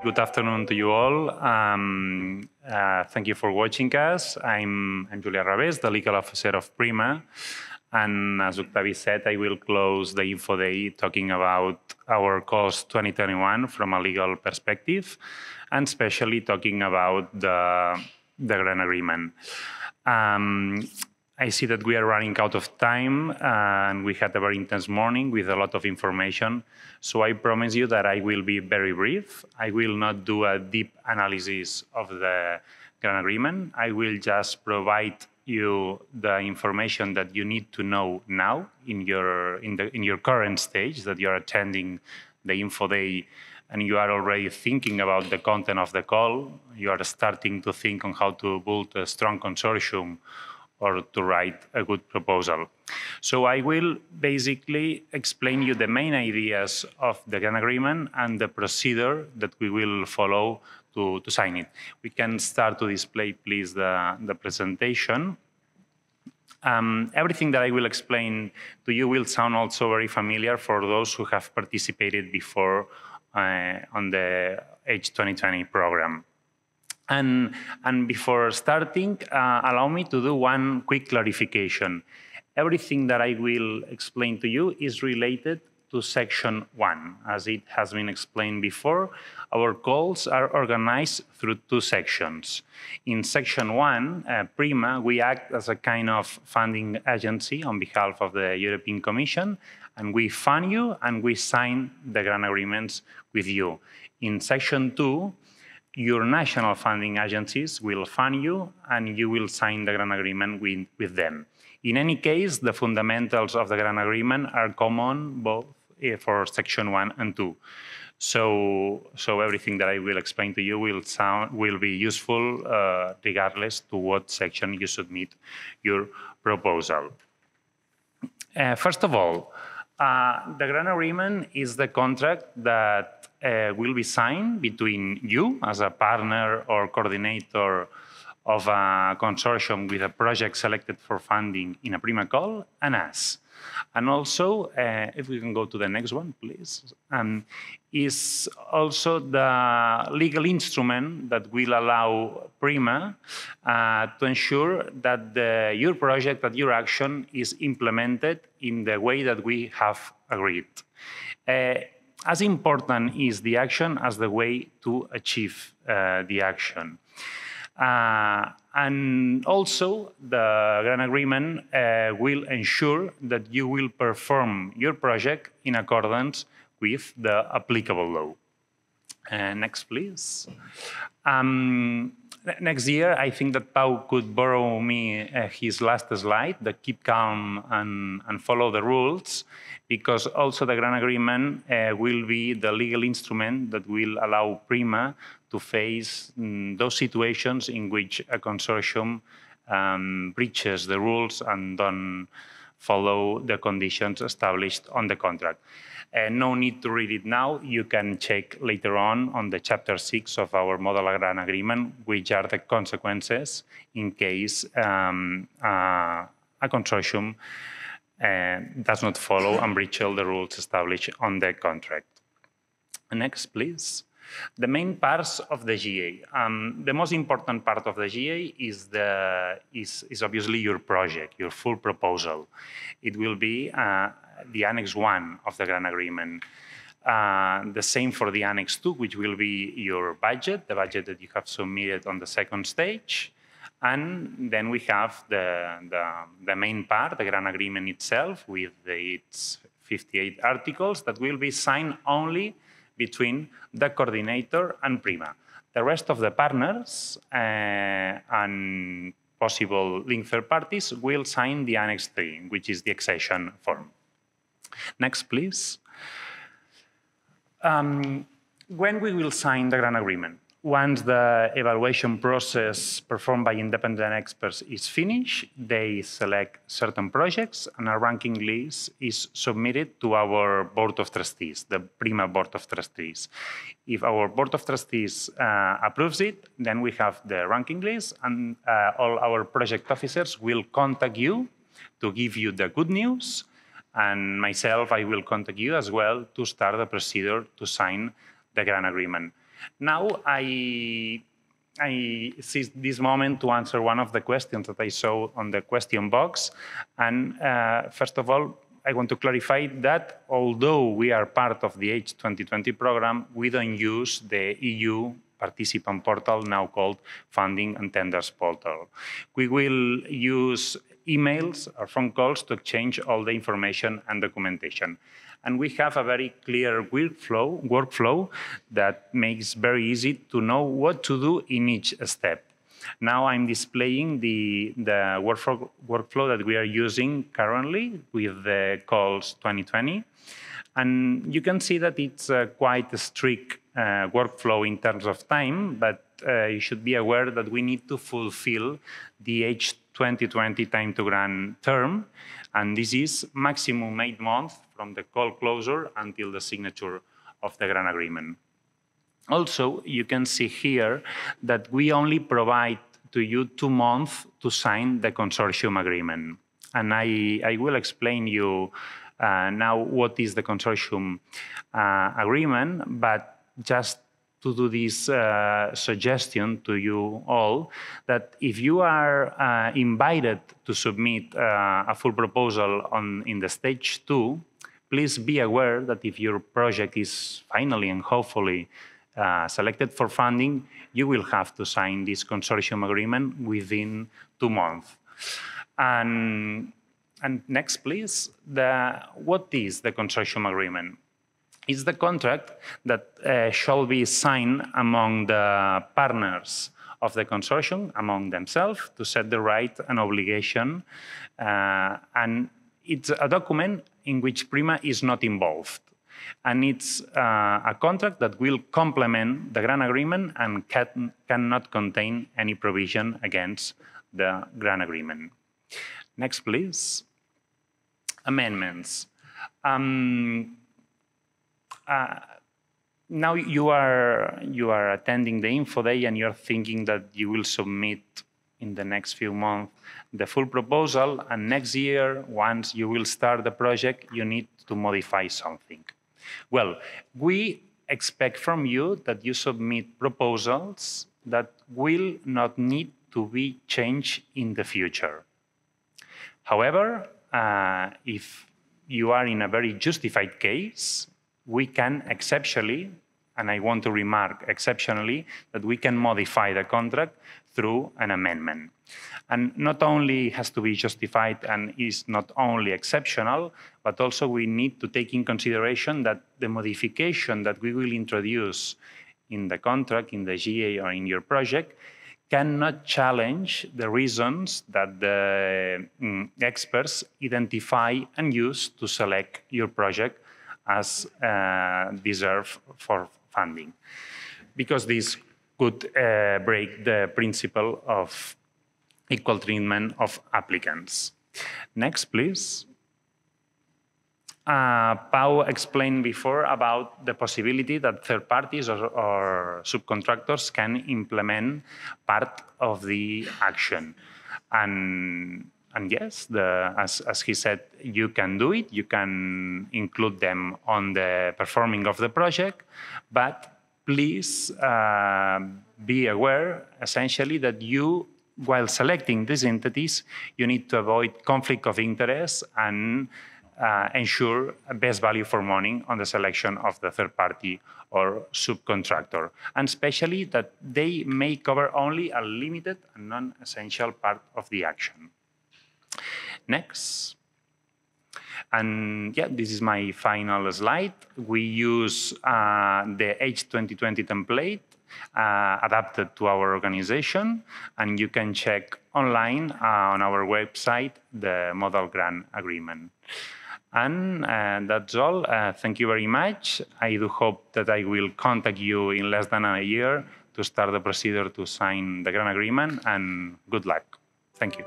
Good afternoon to you all. Thank you for watching us. I'm Julia Raves, the legal officer of PRIMA. And as Octavi said, I will close the info day talking about our calls 2021 from a legal perspective, and especially talking about the grant agreement. I see that we are running out of time, and we had a very intense morning with a lot of information. So I promise you that I will be very brief. I will not do a deep analysis of the grant agreement. I will just provide you the information that you need to know now in your current stage that you are attending the info day, and you are already thinking about the content of the call. You are starting to think on how to build a strong consortium or to write a good proposal. So I will basically explain you the main ideas of the grant agreement and the procedure that we will follow to sign it. We can start to display, please, the presentation. Everything that I will explain to you will sound also very familiar for those who have participated before on the H2020 program. And before starting, allow me to do one quick clarification. Everything that I will explain to you is related to Section 1. As it has been explained before, our calls are organized through two sections. In Section 1, PRIMA, we act as a kind of funding agency on behalf of the European Commission, and we fund you and we sign the grant agreements with you. In Section 2, your national funding agencies will fund you and you will sign the grant agreement with them. In any case, the fundamentals of the grant agreement are common both for Section 1 and 2. So everything that I will explain to you will be useful regardless to what section you submit your proposal. First of all, the grant agreement is the contract that will be signed between you as a partner or coordinator of a consortium with a project selected for funding in a PRIMA call and us. And also, if we can go to the next one, please, is also the legal instrument that will allow PRIMA to ensure that your project, that your action is implemented in the way that we have agreed. As important is the action as the way to achieve the action. And also, the grant agreement will ensure that you will perform your project in accordance with the applicable law. Next, please. Next year, I think that Pau could borrow me his last slide, the keep calm and follow the rules, because also the grant agreement will be the legal instrument that will allow PRIMA to face those situations in which a consortium breaches the rules and don't follow the conditions established on the contract. No need to read it now. You can check later on the Chapter 6 of our Model Grant Agreement, which are the consequences in case a consortium does not follow and breach all the rules established on the contract. Next, please. The main parts of the GA. The most important part of the GA is obviously your project, your full proposal. It will be the Annex 1 of the grant agreement. The same for the Annex 2, which will be your budget, the budget that you have submitted on the second stage. And then we have the main part, the grant agreement itself, with its 58 articles that will be signed only between the coordinator and PRIMA. The rest of the partners and possible linked third parties will sign the Annex 3, which is the accession form. Next, please. When we will sign the grant agreement? Once the evaluation process performed by independent experts is finished, they select certain projects and a ranking list is submitted to our Board of Trustees, the PRIMA Board of Trustees. If our Board of Trustees approves it, then we have the ranking list and all our project officers will contact you to give you the good news, and myself, I will contact you as well to start the procedure to sign the grant agreement. Now I seize this moment to answer one of the questions that I saw on the question box. And first of all, I want to clarify that although we are part of the H2020 program, we don't use the EU participant portal, now called Funding and Tenders Portal. We will use emails or phone calls to exchange all the information and documentation. And we have a very clear workflow that makes very easy to know what to do in each step. Now I'm displaying the workflow that we are using currently with the calls 2020. And you can see that it's quite a strict workflow in terms of time, but you should be aware that we need to fulfill the H2020 time to grant term, and this is maximum 8 months from the call closure until the signature of the grant agreement. Also, you can see here that we only provide to you 2 months to sign the consortium agreement. And I will explain you now what is the consortium agreement, but just to do this suggestion to you all, that if you are invited to submit a full proposal in the stage 2, please be aware that if your project is finally and hopefully selected for funding, you will have to sign this consortium agreement within 2 months. And next, please, what is the consortium agreement? It's the contract that shall be signed among the partners of the consortium, among themselves, to set the right and obligation. And it's a document in which PRIMA is not involved. And it's a contract that will complement the grant agreement and cannot contain any provision against the grant agreement. Next, please. Amendments. Now you are attending the Info Day and you're thinking that you will submit in the next few months the full proposal, and next year, once you will start the project, you need to modify something. Well, we expect from you that you submit proposals that will not need to be changed in the future. However, if you are in a very justified case, we can exceptionally, and I want to remark exceptionally, that we can modify the contract through an amendment. And not only has to be justified and is not only exceptional, but also we need to take in consideration that the modification that we will introduce in the contract, in the GA or in your project, cannot challenge the reasons that the experts identify and use to select your project as deserve for funding, because this could break the principle of equal treatment of applicants. Next, please. Pau explained before about the possibility that third parties or subcontractors can implement part of the action. And yes, as he said, you can do it. You can include them on the performing of the project, but please be aware, essentially, that you, while selecting these entities, you need to avoid conflict of interest and ensure best value for money on the selection of the third party or subcontractor, and especially that they may cover only a limited and non-essential part of the action. Next. And yeah, this is my final slide. We use the H2020 template adapted to our organization, and you can check online on our website the model grant agreement. And that's all. Thank you very much. I do hope that I will contact you in less than a year to start the procedure to sign the grant agreement, and good luck. Thank you.